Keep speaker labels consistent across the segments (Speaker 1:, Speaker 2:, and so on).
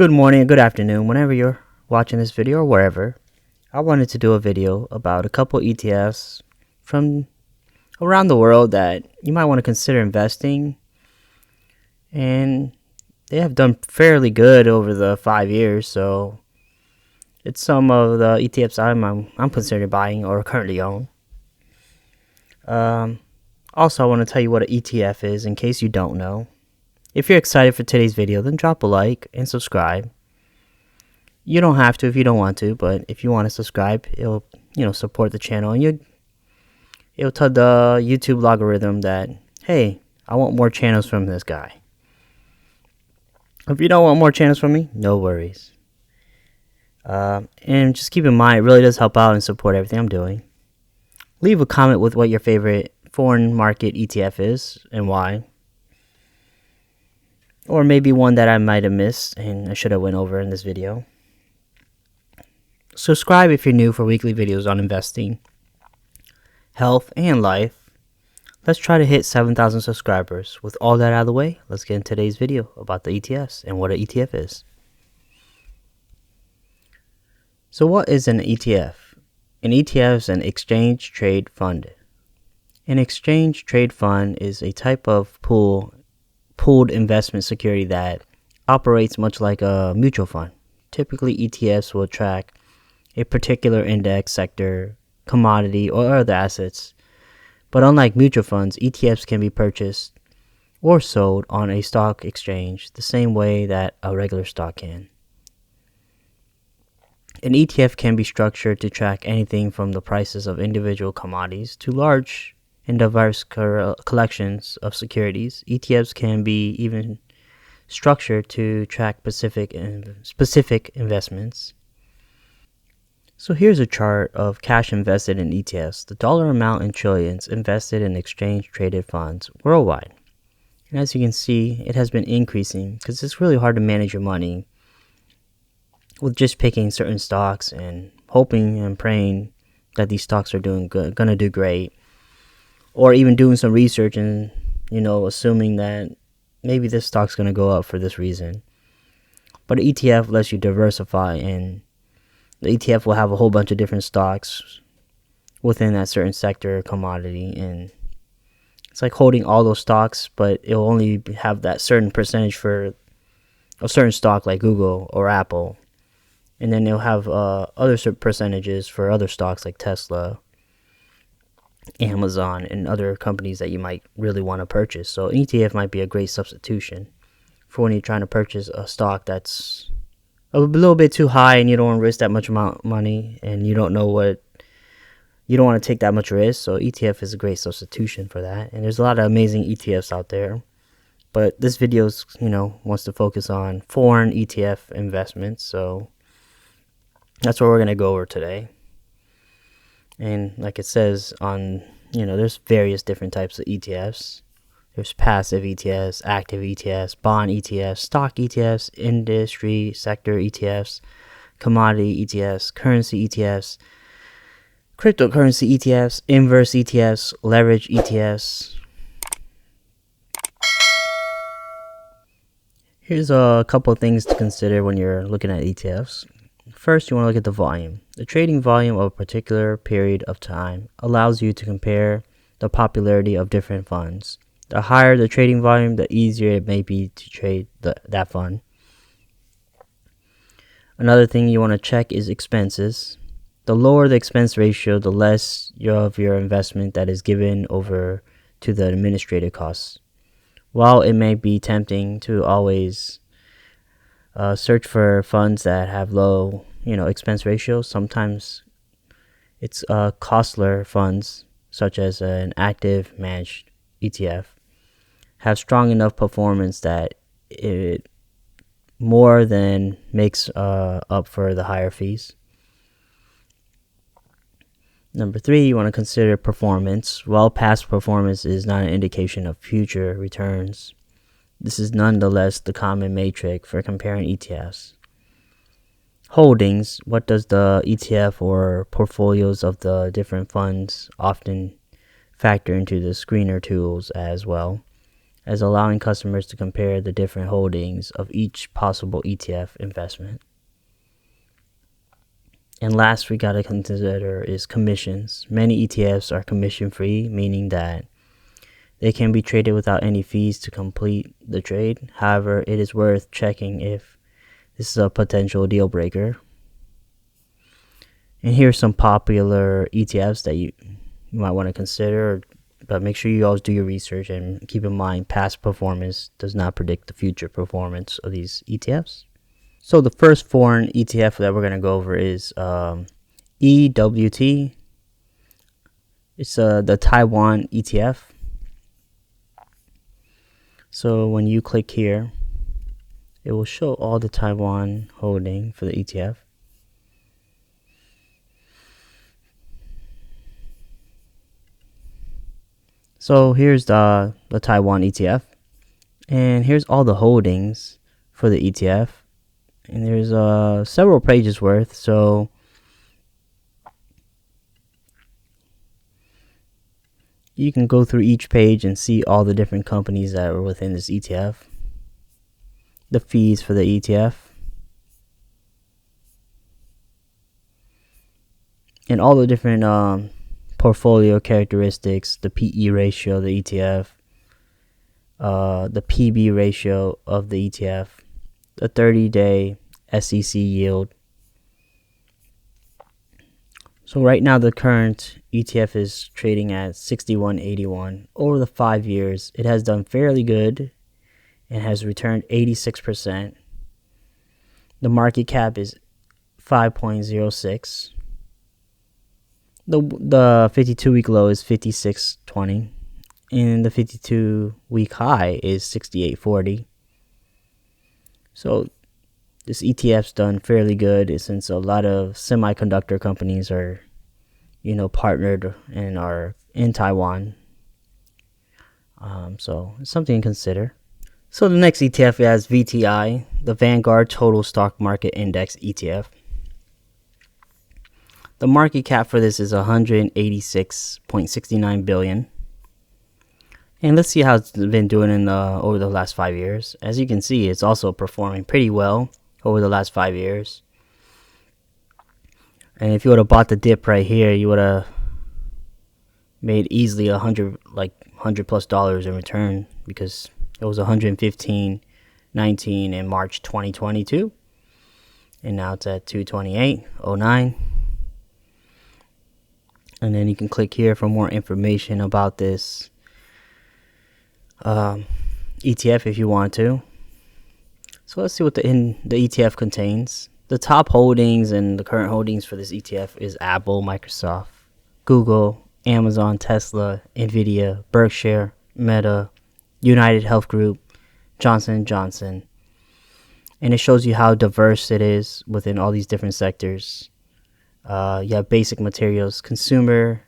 Speaker 1: Good morning, good afternoon, whenever you're watching this video or wherever. I wanted to do a video about a couple ETFs from around the world that you might want to consider investing, and they have done fairly good over the 5 years. So it's some of the ETFs I'm considering buying or currently own. Also, I want to tell you what an ETF is in case you don't know. If you're excited for today's video, then drop a like and subscribe. You don't have to if you don't want to, but if you want to subscribe, it'll support the channel, and it'll tell the YouTube algorithm that, hey, I want more channels from this guy. If you don't want more channels from me, no worries. And just keep in mind, it really does help out and support everything I'm doing. Leave a comment with what your favorite foreign market ETF is and why. Or maybe one that I might have missed and I should have went over in this video. Subscribe if you're new for weekly videos on investing, health, and life. Let's try to hit 7,000 subscribers. With all that out of the way, let's get into today's video about the ETFs and what an ETF is. So what is an ETF? An ETF is an exchange trade fund. An exchange trade fund is a type of pooled investment security that operates much like a mutual fund. Typically, ETFs will track a particular index, sector, commodity, or other assets. But unlike mutual funds, ETFs can be purchased or sold on a stock exchange the same way that a regular stock can. An ETF can be structured to track anything from the prices of individual commodities to large and diverse collections of securities. ETFs can be even structured to track specific investments. So here's a chart of cash invested in ETFs, the dollar amount in trillions invested in exchange traded funds worldwide. And as you can see, it has been increasing because it's really hard to manage your money with just picking certain stocks and hoping and praying that these stocks are doing good, gonna do great. Or even doing some research and, assuming that maybe this stock's going to go up for this reason. But an ETF lets you diversify, and the ETF will have a whole bunch of different stocks within that certain sector or commodity. And it's like holding all those stocks, but it'll only have that certain percentage for a certain stock like Google or Apple. And then it'll have other percentages for other stocks like Tesla, Amazon, and other companies that you might really want to purchase. So an ETF might be a great substitution for when you're trying to purchase a stock that's a little bit too high and you don't want to risk that much amount of money and you don't want to take that much risk. So ETF is a great substitution for that. And there's a lot of amazing ETFs out there. But this video is, wants to focus on foreign ETF investments. So that's what we're going to go over today. And like it says on, there's various different types of ETFs. There's passive ETFs, active ETFs, bond ETFs, stock ETFs, industry sector ETFs, commodity ETFs, currency ETFs, cryptocurrency ETFs, inverse ETFs, leverage ETFs. Here's a couple of things to consider when you're looking at ETFs. First, you want to look at the volume. The trading volume of a particular period of time allows you to compare the popularity of different funds. The higher the trading volume, the easier it may be to trade that fund. Another thing you want to check is expenses. The lower the expense ratio, the less of your investment that is given over to the administrative costs. While it may be tempting to always search for funds that have low expense ratios, sometimes it's costlier funds such as an active managed ETF have strong enough performance that it more than makes up for the higher fees. Number 3, you want to consider performance. While past performance is not an indication of future returns, this is nonetheless the common metric for comparing ETFs. Holdings. What does the ETF or portfolios of the different funds often factor into the screener tools as well as allowing customers to compare the different holdings of each possible ETF investment. And last we got to consider is commissions. Many ETFs are commission free, meaning that they can be traded without any fees to complete the trade. However, it is worth checking if this is a potential deal breaker. And here's some popular ETFs that you might want to consider, but make sure you always do your research and keep in mind past performance does not predict the future performance of these ETFs. So the first foreign ETF that we're going to go over is EWT. It's the Taiwan ETF. So when you click here, it will show all the Taiwan holding for the ETF. So here's the Taiwan ETF, and here's all the holdings for the ETF. And there's several pages worth, so you can go through each page and see all the different companies that are within this ETF, the fees for the ETF, and all the different portfolio characteristics, the PE ratio of the ETF, the PB ratio of the ETF, the 30-day SEC yield. So right now the current ETF is trading at 61.81. Over the 5 years, it has done fairly good and has returned 86%. The market cap is 5.06. The 52-week low is 56.20, and the 52-week high is 68.40. So this ETF's done fairly good since a lot of semiconductor companies are, partnered and are in Taiwan. So it's something to consider. So the next ETF is VTI, the Vanguard Total Stock Market Index ETF. The market cap for this is 186.69 billion. And let's see how it's been doing over the last 5 years. As you can see, it's also performing pretty well over the last 5 years. And if you would have bought the dip right here, you would have made easily $100 plus in return, because it was 115.19 in March 2022, and now it's at 228.09. And then you can click here for more information about this ETF if you want to. So let's see what the ETF contains. The top holdings and the current holdings for this ETF is Apple, Microsoft, Google, Amazon, Tesla, Nvidia, Berkshire, Meta, United Health Group, Johnson & Johnson. And it shows you how diverse it is within all these different sectors. You have basic materials, consumer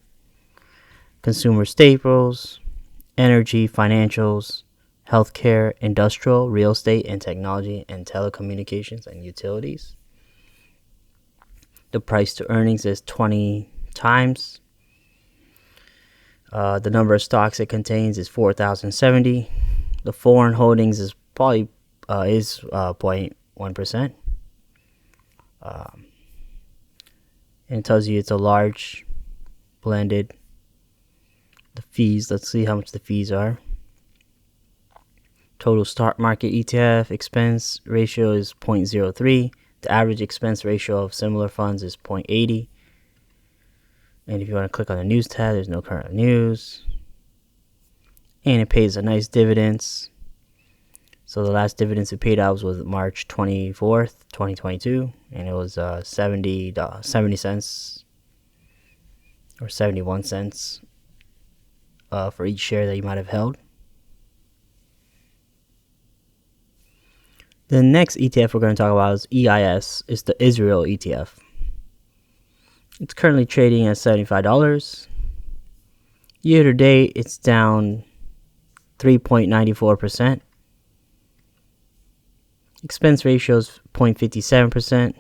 Speaker 1: staples, energy, financials, healthcare, industrial, real estate, and technology, and telecommunications and utilities. The price to earnings is 20 times. The number of stocks it contains is 4,070. The foreign holdings is probably 0.1%. And it tells you it's a large blended. The fees, let's see how much the fees are. Total stock market ETF expense ratio is 0.03. The average expense ratio of similar funds is 0.80. And if you want to click on the news tab, there's no current news. And it pays a nice dividends. So the last dividends it paid out was March 24th, 2022, and it was 70 cents or 71 cents for each share that you might have held. The next ETF we're going to talk about is EIS. It's the Israel ETF. It's currently trading at $75. Year to date, it's down 3.94%. Expense ratio is 0.57%.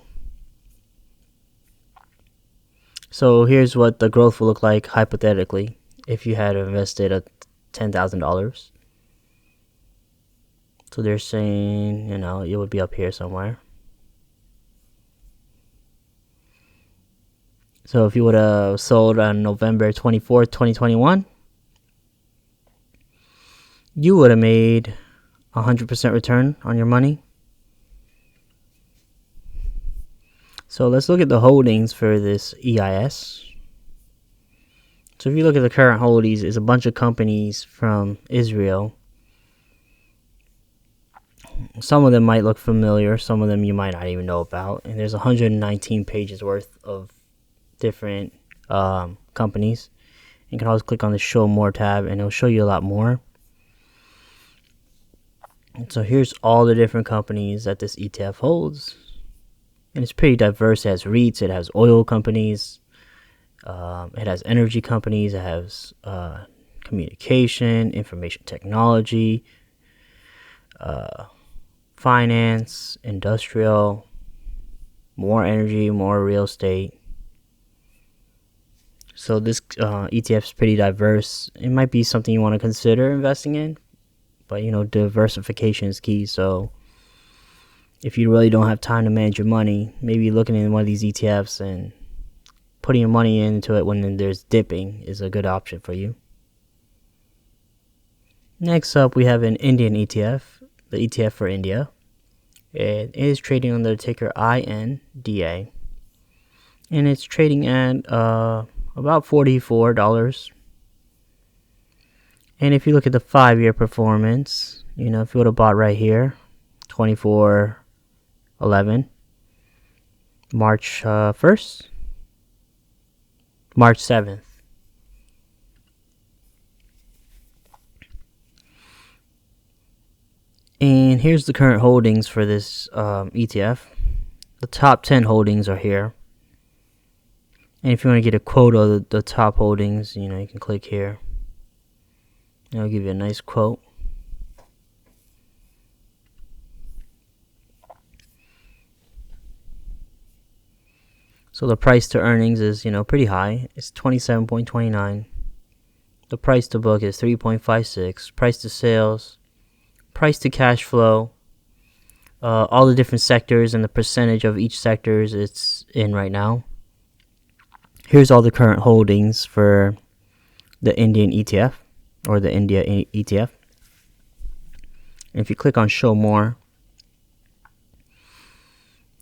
Speaker 1: So here's what the growth will look like hypothetically if you had invested $10,000. So they're saying, it would be up here somewhere. So if you would have sold on November 24th, 2021, you would have made 100% return on your money. So let's look at the holdings for this EIS. So if you look at the current holdings, it's a bunch of companies from Israel. Some of them might look familiar, some of them you might not even know about. And there's 119 pages worth of different companies. You can always click on the show more tab and it'll show you a lot more. And so here's all the different companies that this ETF holds. And it's pretty diverse. It has REITs, it has oil companies, it has energy companies, it has communication, information technology, finance, industrial, more energy, more real estate. So this ETF is pretty diverse. It might be something you want to consider investing in, but diversification is key. So if you really don't have time to manage your money, maybe looking in one of these ETFs and putting your money into it when there's dipping is a good option for you. Next up, we have an Indian ETF, the ETF for India. It is trading under the ticker INDA, and it's trading at about $44. And if you look at the 5-year performance, if you would have bought right here, 24/11, March 1st, March 7th. And here's the current holdings for this ETF. The top 10 holdings are here. And if you want to get a quote of the top holdings, you can click here. It'll give you a nice quote. So the price to earnings is, pretty high. It's 27.29. The price to book is 3.56. Price to sales, price to cash flow, all the different sectors and the percentage of each sector it's in right now. Here's all the current holdings for the Indian ETF or the India ETF. And if you click on show more,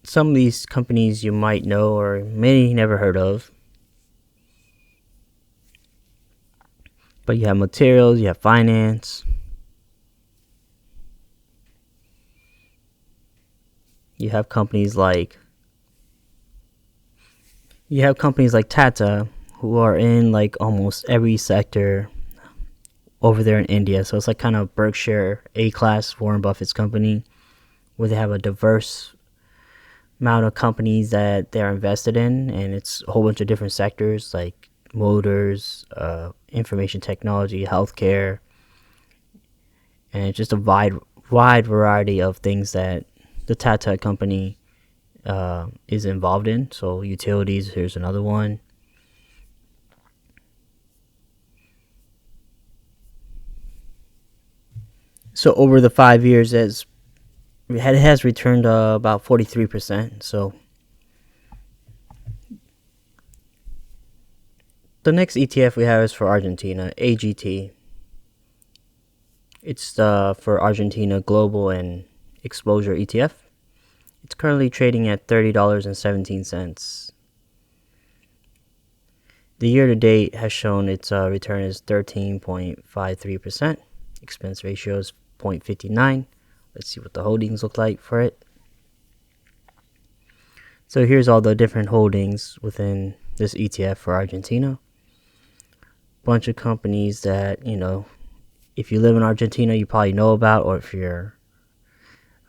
Speaker 1: some of these companies you might know or may never heard of. But you have materials, you have finance, you have companies like Tata, who are in like almost every sector over there in India. So it's like kind of Berkshire A-class, Warren Buffett's company, where they have a diverse amount of companies that they're invested in, and it's a whole bunch of different sectors like motors, information technology, healthcare, and it's just a wide variety of things that the Tata company is involved in. So utilities, here's another one. So over the 5 years, it has returned about 43%. So the next ETF we have is for Argentina, AGT. It's for Argentina Global and Exposure ETF. It's currently trading at $30.17. The year-to-date has shown its return is 13.53%. Expense ratio is 0.59. Let's see what the holdings look like for it. So here's all the different holdings within this ETF for Argentina. Bunch of companies that, if you live in Argentina, you probably know about, or if you're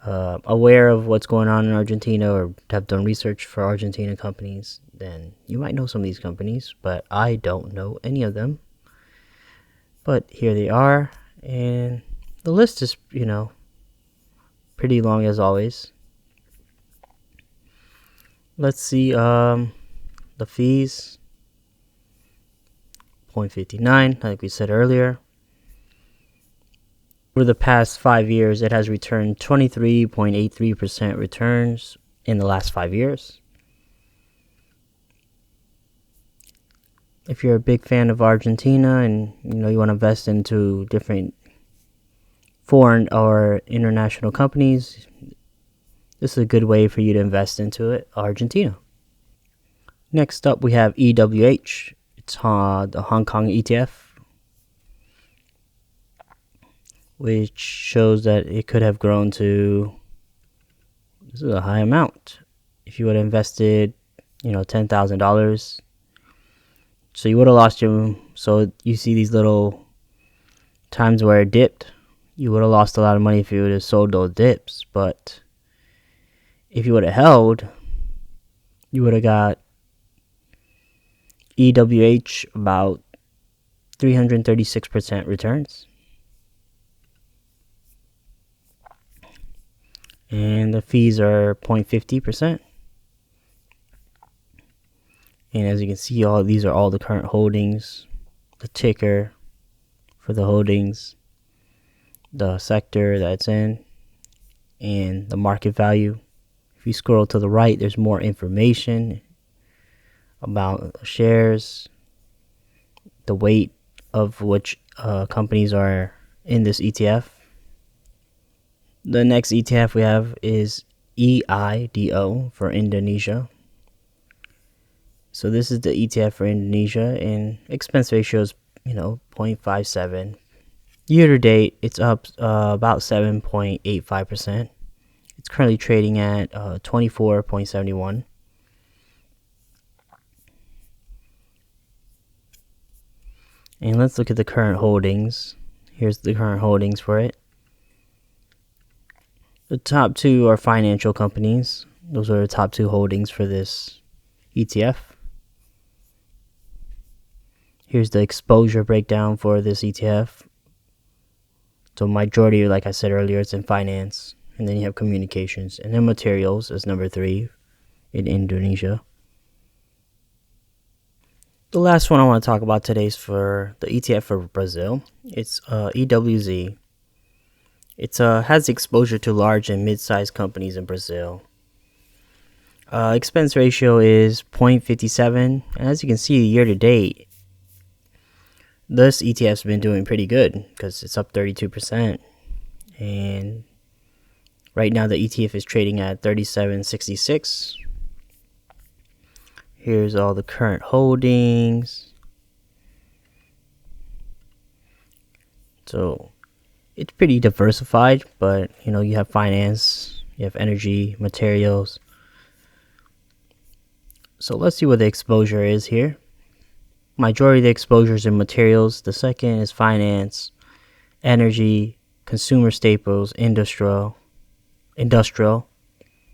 Speaker 1: aware of what's going on in Argentina or have done research for Argentina companies, then you might know some of these companies, but I don't know any of them. But here they are, and the list is, pretty long as always. Let's see the fees. 0.59, like we said earlier. Over the past 5 years, it has returned 23.83% returns in the last 5 years. If you're a big fan of Argentina and you want to invest into different foreign or international companies, this is a good way for you to invest into it, Argentina. Next up, we have EWH. It's the Hong Kong ETF, which shows that it could have grown to, this is a high amount. If you would have invested, $10,000, so you would have lost so you see these little times where it dipped. You would have lost a lot of money if you would have sold those dips, but if you would have held, you would have got EWH about 336% returns. And the fees are 0.50%. And as you can see, these are all the current holdings, the ticker for the holdings, the sector that's in, and the market value. If you scroll to the right, there's more information about shares, the weight of which companies are in this ETF. The next ETF we have is EIDO for Indonesia. So this is the ETF for Indonesia, and expense ratio is 0.57. Year to date, it's up about 7.85%. It's currently trading at 24.71. And let's look at the current holdings. Here's the current holdings for it. The top two are financial companies. Those are the top two holdings for this ETF. Here's the exposure breakdown for this ETF. So majority, like I said earlier, it's in finance. And then you have communications. And then materials is number 3 in Indonesia. The last one I want to talk about today is for the ETF for Brazil. It's EWZ. It has exposure to large and mid-sized companies in Brazil. Expense ratio is 0.57. And as you can see, year to date, this ETF's been doing pretty good because it's up 32%. And right now the ETF is trading at 37.66. Here's all the current holdings. So it's pretty diversified, but you have finance, you have energy, materials. So let's see what the exposure is here. Majority of the exposure is in materials. The second is finance, energy, consumer staples, industrial.